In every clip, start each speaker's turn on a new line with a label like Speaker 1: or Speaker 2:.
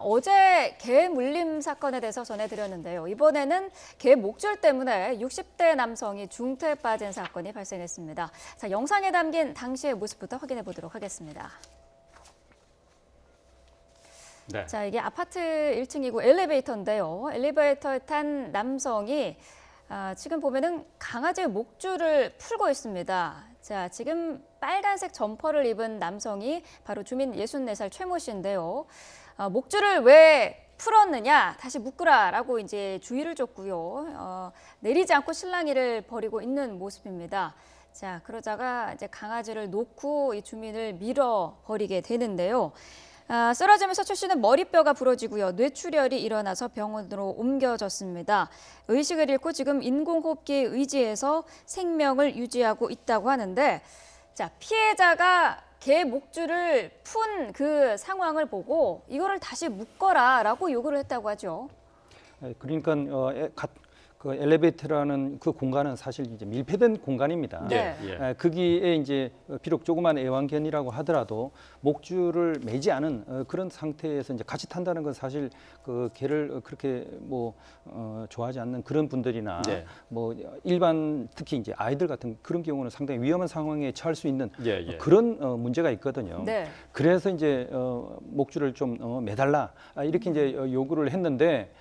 Speaker 1: 어제 개 물림 사건에 대해서 전해드렸는데요. 이번에는 개 목줄 때문에 60대 남성이 중태에 빠진 사건이 발생했습니다. 자, 영상에 담긴 당시의 모습부터 확인해 보도록 하겠습니다.
Speaker 2: 네.
Speaker 1: 자, 이게 아파트 1층이고 엘리베이터인데요. 엘리베이터에 탄 남성이 지금 보면은 강아지 목줄을 풀고 있습니다. 자, 지금 빨간색 점퍼를 입은 남성이 바로 주민 64살 최모 씨인데요. 목줄을 왜 풀었느냐, 다시 묶으라라고 이제 주의를 줬고요. 내리지 않고 실랑이를 벌이고 있는 모습입니다. 자, 그러다가 이제 강아지를 놓고 이 주민을 밀어버리게 되는데요. 쓰러지면서 최 씨는 머리뼈가 부러지고요. 뇌출혈이 일어나서 병원으로 옮겨졌습니다. 의식을 잃고 지금 인공호흡기에 의지해서 생명을 유지하고 있다고 하는데, 자, 피해자가 개 목줄을 푼 그 상황을 보고 이거를 다시 묶어라라고 요구를 했다고 하죠.
Speaker 3: 그러니까 그 엘리베이터라는 그 공간은 사실 이제 밀폐된 공간입니다.
Speaker 1: 네.
Speaker 3: 거기에 이제 비록 조그만 애완견이라고 하더라도 목줄을 매지 않은 그런 상태에서 이제 같이 탄다는 건 사실 그 개를 그렇게 좋아하지 않는 그런 분들이나
Speaker 2: 네.
Speaker 3: 뭐 일반 특히 이제 아이들 같은 그런 경우는 상당히 위험한 상황에 처할 수 있는 그런 문제가 있거든요.
Speaker 1: 네.
Speaker 3: 그래서 이제 목줄을 좀 매달라 이렇게 이제 요구를 했는데.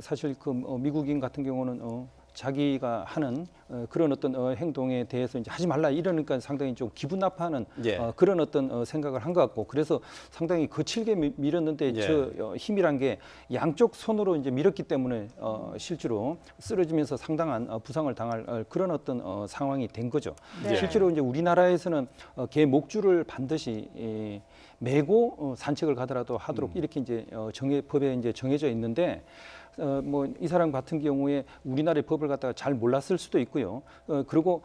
Speaker 3: 사실 미국인 같은 경우는 자기가 하는 그런 어떤 행동에 대해서 이제 하지 말라 이러니까 상당히 좀 기분 나빠하는 그런 어떤 생각을 한 것 같고 그래서 상당히 거칠게 밀었는데 저 힘이란 게 양쪽 손으로 이제 밀었기 때문에 실제로 쓰러지면서 상당한 부상을 당할 그런 어떤 상황이 된 거죠.
Speaker 1: 네.
Speaker 3: 실제로 이제 우리나라에서는 개 목줄을 반드시 매고 산책을 가더라도 하도록 이렇게 이제 법에 이제 정해져 있는데 이 사람 같은 경우에 우리나라의 법을 갖다가 잘 몰랐을 수도 있고요. 그리고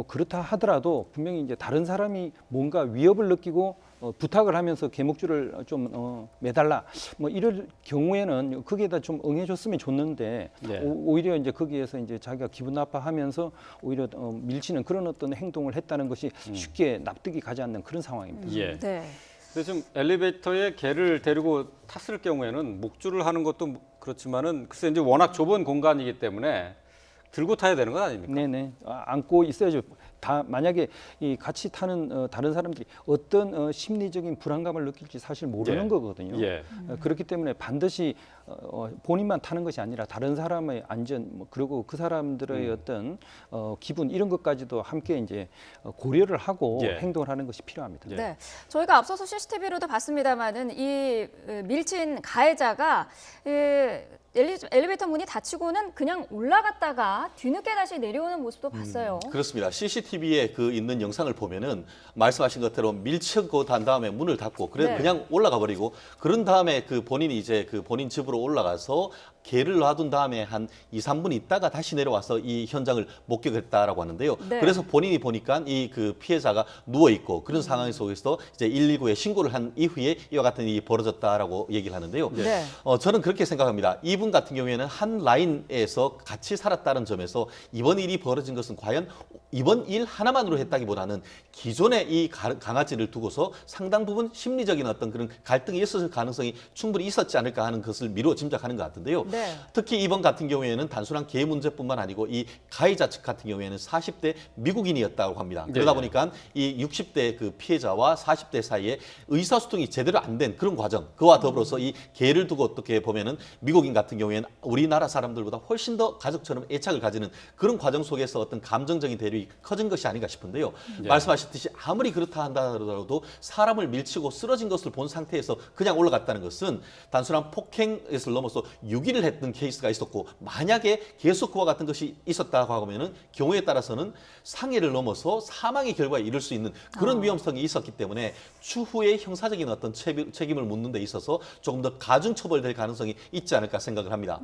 Speaker 3: 그렇다 하더라도 분명히 이제 다른 사람이 뭔가 위협을 느끼고 부탁을 하면서 개목줄을 좀 매달라 이럴 경우에는 거기에다 좀 응해줬으면 좋는데 오히려 이제 거기에서 이제 자기가 기분 나빠하면서 오히려 밀치는 그런 어떤 행동을 했다는 것이 쉽게 납득이 가지 않는 그런 상황입니다.
Speaker 1: 네.
Speaker 2: 근데 좀 엘리베이터에 개를 데리고 탔을 경우에는 목줄을 하는 것도 그렇지만은 글쎄 이제 워낙 좁은 공간이기 때문에 들고 타야 되는 건 아닙니까?
Speaker 3: 네네. 안고 있어야죠. 다 만약에 이 같이 타는 다른 사람들이 어떤 심리적인 불안감을 느낄지 사실 모르는 거거든요. 그렇기 때문에 반드시 본인만 타는 것이 아니라 다른 사람의 안전 그리고 그 사람들의 어떤 기분 이런 것까지도 함께 이제 고려를 하고 행동을 하는 것이 필요합니다.
Speaker 1: 네, 저희가 앞서서 CCTV로도 봤습니다만은 이 밀친 가해자가 엘리베이터 문이 닫히고는 그냥 올라갔다가 뒤늦게 다시 내려오는 모습도 봤어요.
Speaker 4: 그렇습니다. CCTV에 있는 영상을 보면은 말씀하신 것처럼 밀치고 단 다음에 문을 닫고 그냥 올라가 버리고 그런 다음에 본인이 이제 본인 집으로 올라가서 개를 놔둔 다음에 한 2, 3분 있다가 다시 내려와서 이 현장을 목격했다라고 하는데요. 그래서 본인이 보니까 이 피해자가 누워 있고 그런 상황 속에서 이제 119에 신고를 한 이후에 이와 같은 일이 벌어졌다라고 얘기를 하는데요. 저는 그렇게 생각합니다. 이분 같은 경우에는 한 라인에서 같이 살았다는 점에서 이번 일이 벌어진 것은 과연 이번 일 하나만으로 했다기보다는 기존에 이 강아지를 두고서 상당 부분 심리적인 어떤 그런 갈등이 있었을 가능성이 충분히 있었지 않을까 하는 것을 미루어 짐작하는 것 같은데요. 특히 이번 같은 경우에는 단순한 개 문제뿐만 아니고 이 가해자 측 같은 경우에는 40대 미국인이었다고 합니다. 그러다 보니까 이 60대 피해자와 40대 사이에 의사소통이 제대로 안 된 그런 과정, 그와 더불어서 이 개를 두고 어떻게 보면은 미국인 같은 경우에는 우리나라 사람들보다 훨씬 더 가족처럼 애착을 가지는 그런 과정 속에서 어떤 감정적인 대립이 커진 것이 아닌가 싶은데요. 말씀하셨듯이 아무리 그렇다 한다 하더라도 사람을 밀치고 쓰러진 것을 본 상태에서 그냥 올라갔다는 것은 단순한 폭행에서 넘어서 유기를 했던 케이스가 있었고 만약에 계속 그와 같은 것이 있었다고 하면은 경우에 따라서는 상해를 넘어서 사망의 결과에 이를 수 있는 그런 위험성이 있었기 때문에 추후에 형사적인 어떤 책임을 묻는 데 있어서 조금 더 가중처벌될 가능성이 있지 않을까 생각을 합니다.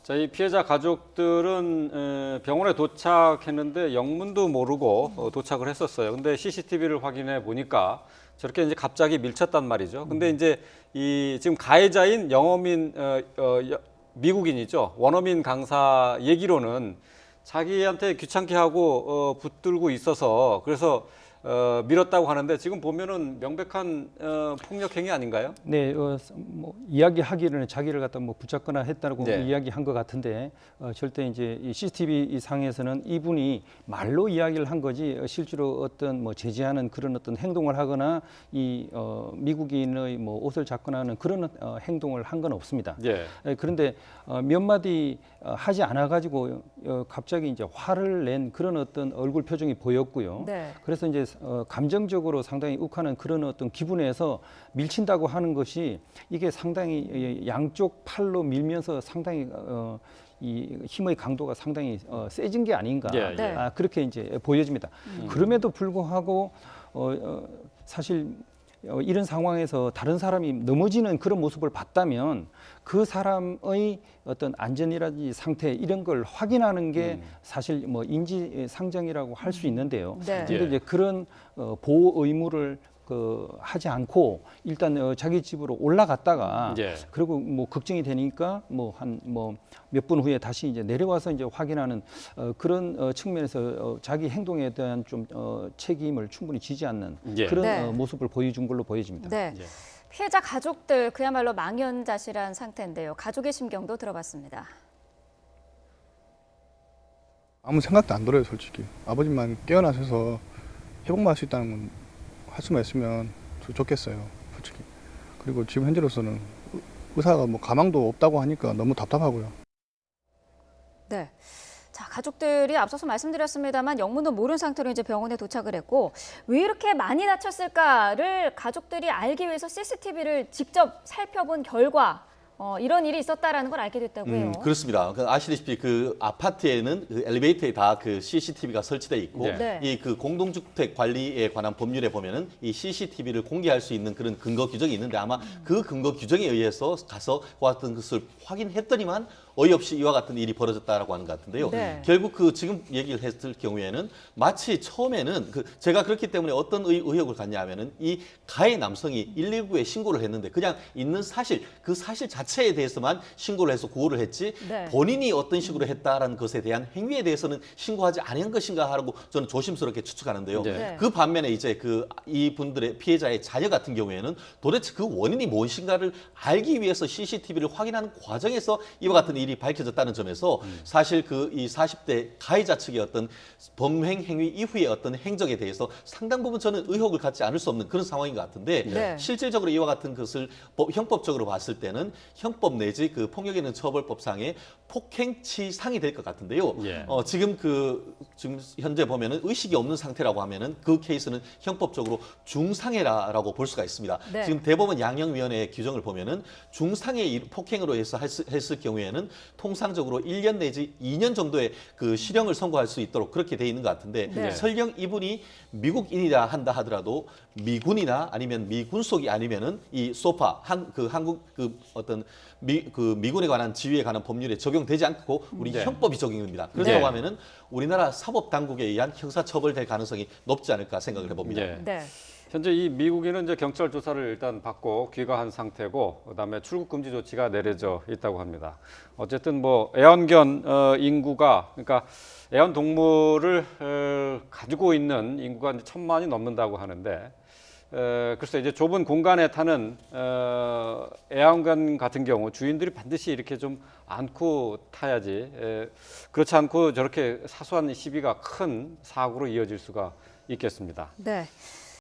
Speaker 2: 자, 이 피해자 가족들은 병원에 도착했는데 영문도 모르고 도착을 했었어요. 근데 CCTV를 확인해 보니까 저렇게 이제 갑자기 밀쳤단 말이죠. 근데 이제 지금 가해자인 영어민 미국인이죠. 원어민 강사 얘기로는 자기한테 귀찮게 하고 붙들고 있어서 그래서 밀었다고 하는데 지금 보면은 명백한 폭력 행위 아닌가요?
Speaker 3: 네, 뭐 이야기하기는 자기를 갖다 뭐 붙잡거나 했다고
Speaker 2: 네.
Speaker 3: 이야기한 것 같은데 절대 이제 이 CCTV 상에서는 이분이 말로 이야기를 한 거지 실제로 어떤 뭐 제지하는 그런 어떤 행동을 하거나 이 미국인의 뭐 옷을 잡거나 하는 그런 행동을 한 건 없습니다.
Speaker 2: 예.
Speaker 3: 그런데 몇 마디 하지 않아 가지고 갑자기 이제 화를 낸 그런 어떤 얼굴 표정이 보였고요.
Speaker 1: 네.
Speaker 3: 그래서 이제 감정적으로 상당히 욱하는 그런 어떤 기분에서 밀친다고 하는 것이 이게 상당히 양쪽 팔로 밀면서 상당히 이 힘의 강도가 상당히 세진 게 아닌가
Speaker 2: 예, 예.
Speaker 1: 네.
Speaker 3: 그렇게 이제 보여집니다. 그럼에도 불구하고 사실 이런 상황에서 다른 사람이 넘어지는 그런 모습을 봤다면 그 사람의 어떤 안전이라든지 상태 이런 걸 확인하는 게 사실 뭐 인지상정이라고 할 수 있는데요.
Speaker 1: 네.
Speaker 3: 근데 이제 그런 보호 의무를 하지 않고 일단 자기 집으로 올라갔다가
Speaker 2: 예.
Speaker 3: 그리고 뭐 걱정이 되니까 뭐 한 뭐 몇 분 후에 다시 이제 내려와서 이제 확인하는 그런 측면에서 자기 행동에 대한 좀 책임을 충분히 지지 않는
Speaker 2: 예.
Speaker 3: 그런
Speaker 1: 네.
Speaker 3: 모습을 보여준 걸로 보여집니다.
Speaker 1: 네.
Speaker 2: 예.
Speaker 1: 피해자 가족들 그야말로 망연자실한 상태인데요. 가족의 심경도 들어봤습니다.
Speaker 5: 아무 생각도 안 들어요, 솔직히. 아버지만 깨어나셔서 회복만 할 수 있다는 건 할 수만 있으면 좋겠어요, 솔직히. 그리고 지금 현재로서는 의사가 뭐 가망도 없다고 하니까 너무 답답하고요.
Speaker 1: 네. 자, 가족들이 앞서서 말씀드렸습니다만 영문도 모르는 상태로 이제 병원에 도착을 했고 왜 이렇게 많이 다쳤을까를 가족들이 알기 위해서 CCTV를 직접 살펴본 결과 이런 일이 있었다라는 걸 알게 됐다고 해요.
Speaker 4: 그렇습니다. 아시다시피 그 아파트에는 그 엘리베이터에 다 그 CCTV가 설치돼 있고
Speaker 2: 네.
Speaker 1: 네.
Speaker 4: 이 그 공동주택 관리에 관한 법률에 보면은 이 CCTV를 공개할 수 있는 그런 근거 규정이 있는데 아마 그 근거 규정에 의해서 가서 그와 같은 것을 확인했더니만 어이없이 이와 같은 일이 벌어졌다라고 하는 것 같은데요.
Speaker 1: 네.
Speaker 4: 결국 그 지금 얘기를 했을 경우에는 마치 처음에는 그 제가 그렇기 때문에 어떤 의혹을 갖냐면은 이 가해 남성이 119에 신고를 했는데 그냥 있는 사실 그 사실 자체에 대해서만 신고를 해서 구호를 했지
Speaker 1: 네.
Speaker 4: 본인이 어떤 식으로 했다라는 것에 대한 행위에 대해서는 신고하지 않은 것인가 하고 저는 조심스럽게 추측하는데요.
Speaker 2: 네.
Speaker 4: 그 반면에 이제 그 이분들의 피해자의 자녀 같은 경우에는 도대체 그 원인이 무엇인가를 알기 위해서 CCTV를 확인하는 과정에서 이와 같은 일이 밝혀졌다는 점에서 사실 그 이 40대 가해자 측의 어떤 범행 행위 이후의 어떤 행적에 대해서 상당 부분 저는 의혹을 갖지 않을 수 없는 그런 상황인 것 같은데
Speaker 1: 네.
Speaker 4: 실질적으로 이와 같은 것을 형법적으로 봤을 때는 형법 내지 그 폭력 있는 처벌법상의 폭행치상이 될 것 같은데요.
Speaker 2: 예.
Speaker 4: 지금 지금 현재 보면은 의식이 없는 상태라고 하면은 그 케이스는 형법적으로 중상해라고 볼 수가 있습니다.
Speaker 1: 네.
Speaker 4: 지금 대법원 양형위원회의 규정을 보면은 중상해 폭행으로 해서 했을 경우에는 통상적으로 1년 내지 2년 정도의 그 실형을 선고할 수 있도록 그렇게 돼 있는 것 같은데
Speaker 1: 네.
Speaker 4: 설령 이분이 미국인이라 한다 하더라도 미군이나 아니면 미군속이 아니면은 이 소파 한국 그 어떤 미군에 관한 지휘에 관한 법률에 적용되지 않고 우리
Speaker 2: 네.
Speaker 4: 형법이 적용됩니다. 그렇다고
Speaker 2: 네.
Speaker 4: 하면은 우리나라 사법당국에 의한 형사처벌될 가능성이 높지 않을까 생각을 해봅니다.
Speaker 2: 예.
Speaker 1: 네.
Speaker 2: 현재 이 미국인은 이제 경찰 조사를 일단 받고 귀가한 상태고 그다음에 출국 금지 조치가 내려져 있다고 합니다. 어쨌든 뭐 애완견 인구가 그러니까 애완동물을 가지고 있는 인구가 이제 1,000만이 넘는다고 하는데 글쎄 이제 좁은 공간에 타는 애완견 같은 경우 주인들이 반드시 이렇게 좀 안고 타야지 그렇지 않고 저렇게 사소한 시비가 큰 사고로 이어질 수가 있겠습니다.
Speaker 1: 네.